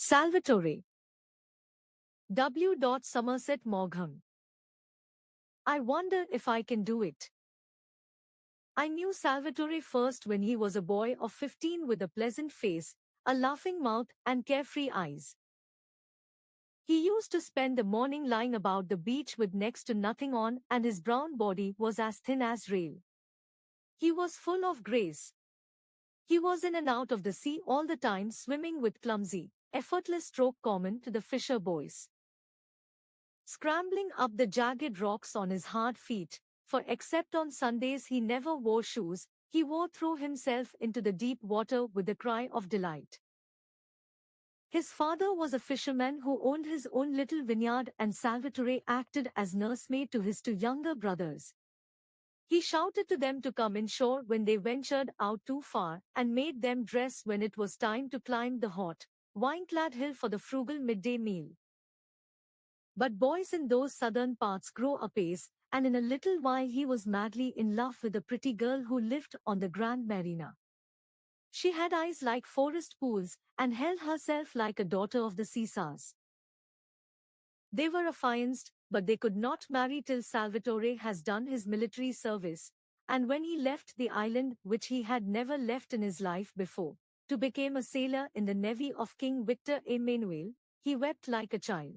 Salvatore. W. Somerset Maugham. I wonder if I can do it. I knew Salvatore first when he was a boy of 15 with a pleasant face, a laughing mouth, and carefree eyes. He used to spend the morning lying about the beach with next to nothing on, and his brown body was as thin as rail. He was full of grace. He was in and out of the sea all the time, swimming with clumsy, effortless stroke common to the fisher boys. Scrambling up the jagged rocks on his hard feet, for except on Sundays he never wore shoes, he threw himself into the deep water with a cry of delight. His father was a fisherman who owned his own little vineyard, and Salvatore acted as nursemaid to his two younger brothers. He shouted to them to come inshore when they ventured out too far, and made them dress when it was time to climb the hot, vine-clad hill for the frugal midday meal. But boys in those southern parts grow apace, and in a little while he was madly in love with a pretty girl who lived on the Grand Marina. She had eyes like forest pools, and held herself like a daughter of the Caesars. They were affianced, but they could not marry till Salvatore has done his military service, and when he left the island which he had never left in his life before, to become a sailor in the navy of King Victor Emmanuel, he wept like a child.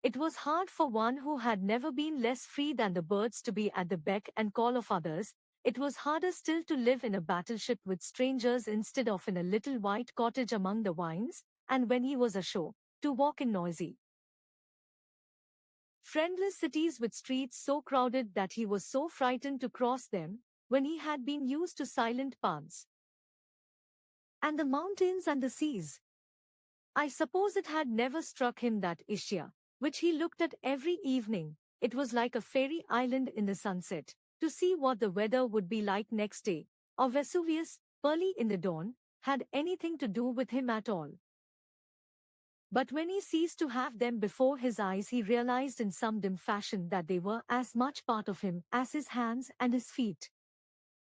It was hard for one who had never been less free than the birds to be at the beck and call of others. It was harder still to live in a battleship with strangers instead of in a little white cottage among the vines, and when he was ashore, to walk in noisy, friendless cities with streets so crowded that he was so frightened to cross them, when he had been used to silent paths. And the mountains and the seas. I suppose it had never struck him that Ischia, which he looked at every evening, it was like a fairy island in the sunset, to see what the weather would be like next day, or Vesuvius, early in the dawn, had anything to do with him at all. But when he ceased to have them before his eyes, he realized in some dim fashion that they were as much part of him as his hands and his feet.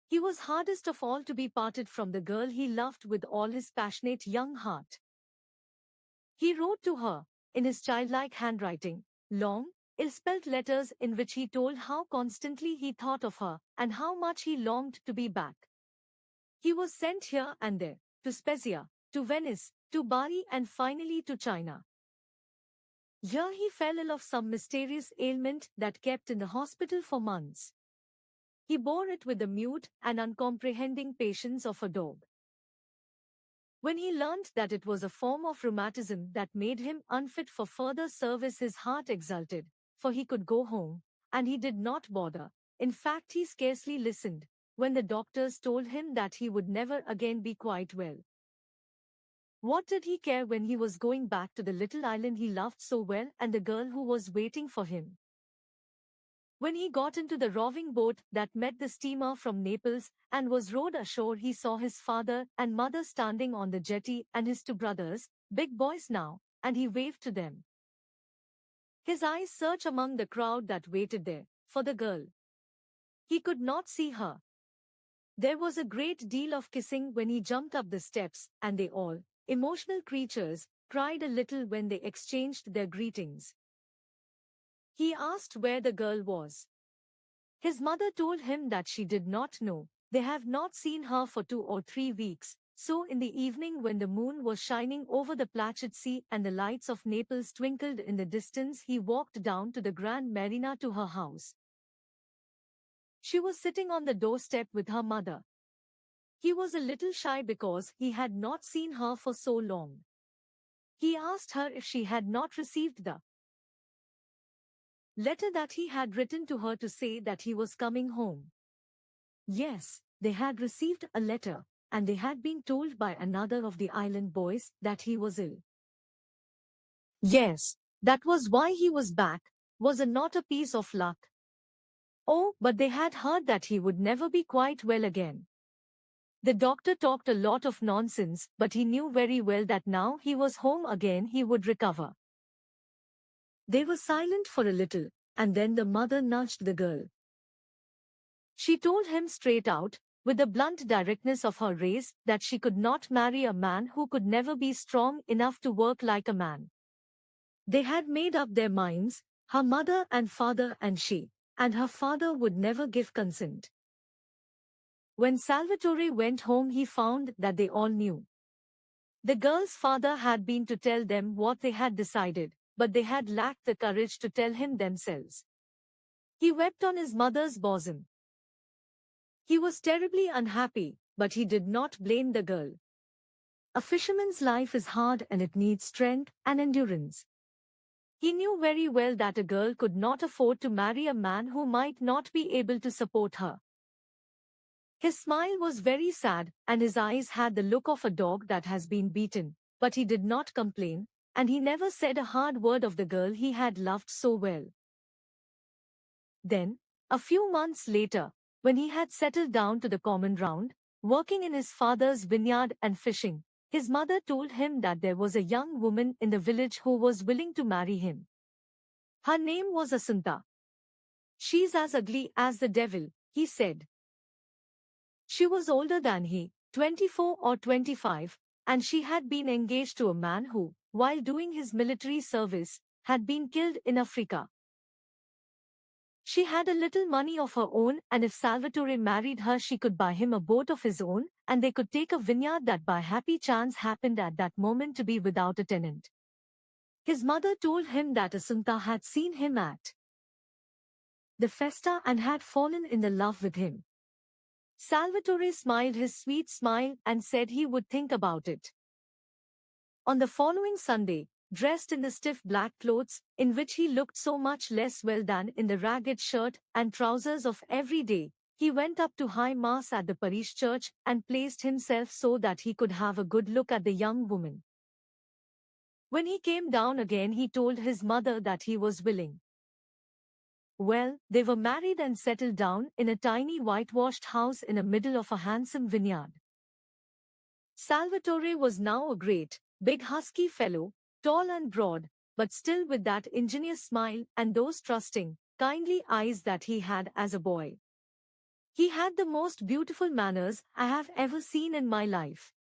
He was hardest of all to be parted from the girl he loved with all his passionate young heart. He wrote to her, in his childlike handwriting, long, ill-spelt letters in which he told how constantly he thought of her, and how much he longed to be back. He was sent here and there, to Spezia, to Venice, to Bari, and finally to China. Here he fell ill of some mysterious ailment that kept in the hospital for months. He bore it with the mute and uncomprehending patience of a dog. When he learnt that it was a form of rheumatism that made him unfit for further service, his heart exulted, for he could go home, and he did not bother. In fact, he scarcely listened, when the doctors told him that he would never again be quite well. What did he care when he was going back to the little island he loved so well and the girl who was waiting for him? When he got into the roving boat that met the steamer from Naples and was rowed ashore, he saw his father and mother standing on the jetty and his two brothers, big boys now, and he waved to them. His eyes searched among the crowd that waited there, for the girl. He could not see her. There was a great deal of kissing when he jumped up the steps, and they all, emotional creatures, cried a little when they exchanged their greetings. He asked where the girl was. His mother told him that she did not know. They have not seen her for 2 or 3 weeks. So in the evening, when the moon was shining over the placid sea and the lights of Naples twinkled in the distance, he walked down to the Grand Marina to her house. She was sitting on the doorstep with her mother. He was a little shy because he had not seen her for so long. He asked her if she had not received the letter that he had written to her to say that he was coming home. Yes, they had received a letter, and they had been told by another of the island boys that he was ill. Yes, that was why he was back, was it not a piece of luck? Oh, but they had heard that he would never be quite well again. The doctor talked a lot of nonsense, but he knew very well that now he was home again he would recover. They were silent for a little, and then the mother nudged the girl. She told him straight out, with the blunt directness of her race, that she could not marry a man who could never be strong enough to work like a man. They had made up their minds, her mother and father and she, and her father would never give consent. When Salvatore went home, he found that they all knew. The girl's father had been to tell them what they had decided, but they had lacked the courage to tell him themselves. He wept on his mother's bosom. He was terribly unhappy, but he did not blame the girl. A fisherman's life is hard and it needs strength and endurance. He knew very well that a girl could not afford to marry a man who might not be able to support her. His smile was very sad, and his eyes had the look of a dog that has been beaten, but he did not complain, and he never said a hard word of the girl he had loved so well. Then, a few months later, when he had settled down to the common round, working in his father's vineyard and fishing, his mother told him that there was a young woman in the village who was willing to marry him. Her name was Asanta. "She's as ugly as the devil," he said. She was older than he, 24 or 25, and she had been engaged to a man who, while doing his military service, had been killed in Africa. She had a little money of her own, and if Salvatore married her, she could buy him a boat of his own, and they could take a vineyard that by happy chance happened at that moment to be without a tenant. His mother told him that Assunta had seen him at the festa and had fallen in love with him. Salvatore smiled his sweet smile and said he would think about it. On the following Sunday, dressed in the stiff black clothes, in which he looked so much less well than in the ragged shirt and trousers of every day, he went up to high mass at the parish church and placed himself so that he could have a good look at the young woman. When he came down again, he told his mother that he was willing. Well, they were married and settled down in a tiny whitewashed house in the middle of a handsome vineyard. Salvatore was now a great, big husky fellow, tall and broad, but still with that ingenuous smile and those trusting, kindly eyes that he had as a boy. He had the most beautiful manners I have ever seen in my life.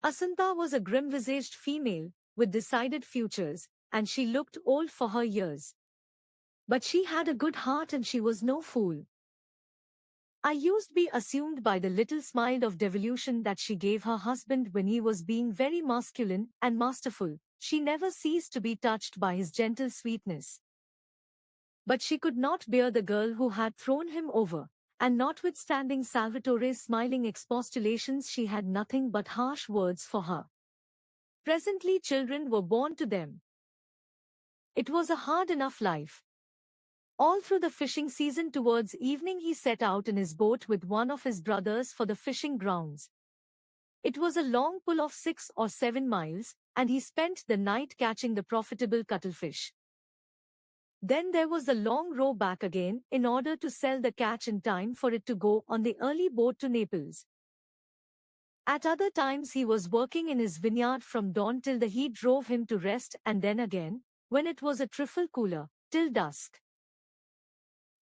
Asanta was a grim-visaged female, with decided features, and she looked old for her years. But she had a good heart and she was no fool. I used to be assumed by the little smile of devolution that she gave her husband when he was being very masculine and masterful. She never ceased to be touched by his gentle sweetness. But she could not bear the girl who had thrown him over, and notwithstanding Salvatore's smiling expostulations, she had nothing but harsh words for her. Presently children were born to them. It was a hard enough life. All through the fishing season towards evening he set out in his boat with one of his brothers for the fishing grounds. It was a long pull of 6 or 7 miles, and he spent the night catching the profitable cuttlefish. Then there was the long row back again in order to sell the catch in time for it to go on the early boat to Naples. At other times he was working in his vineyard from dawn till the heat drove him to rest, and then again, when it was a trifle cooler, till dusk.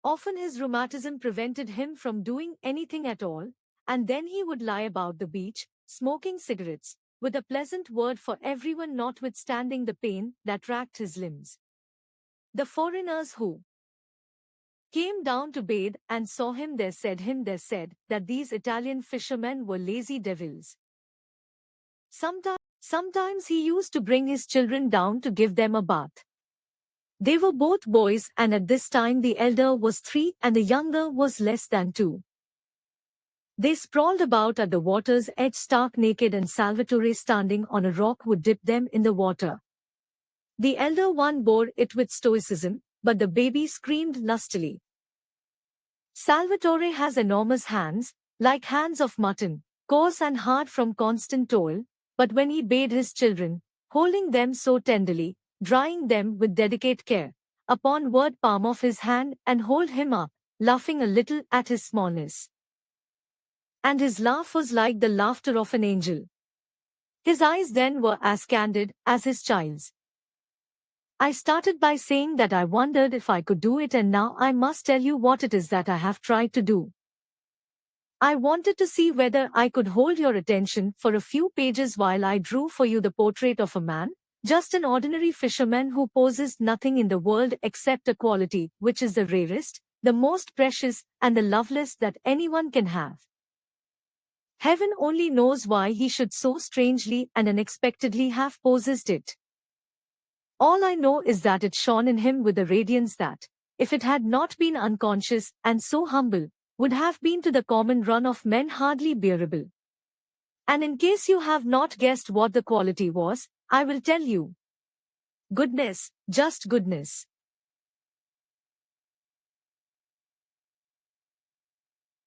Often his rheumatism prevented him from doing anything at all, and then he would lie about the beach, smoking cigarettes, with a pleasant word for everyone notwithstanding the pain that racked his limbs. The foreigners who came down to bathe and saw him there said that these Italian fishermen were lazy devils. Sometimes he used to bring his children down to give them a bath. They were both boys, and at this time the elder was 3 and the younger was less than 2. They sprawled about at the water's edge stark naked, and Salvatore standing on a rock would dip them in the water. The elder one bore it with stoicism, but the baby screamed lustily. Salvatore has enormous hands, like hands of mutton, coarse and hard from constant toil, but when he bathed his children, holding them so tenderly, drying them with delicate care, upon word palm of his hand, and hold him up, laughing a little at his smallness. And his laugh was like the laughter of an angel. His eyes then were as candid as his child's. I started by saying that I wondered if I could do it, and now I must tell you what it is that I have tried to do. I wanted to see whether I could hold your attention for a few pages while I drew for you the portrait of a man, just an ordinary fisherman who possessed nothing in the world except a quality which is the rarest, the most precious, and the loveliest that anyone can have. Heaven only knows why he should so strangely and unexpectedly have possessed it. All I know is that it shone in him with a radiance that, if it had not been unconscious and so humble, would have been to the common run of men hardly bearable. And in case you have not guessed what the quality was, I will tell you. Goodness, just goodness.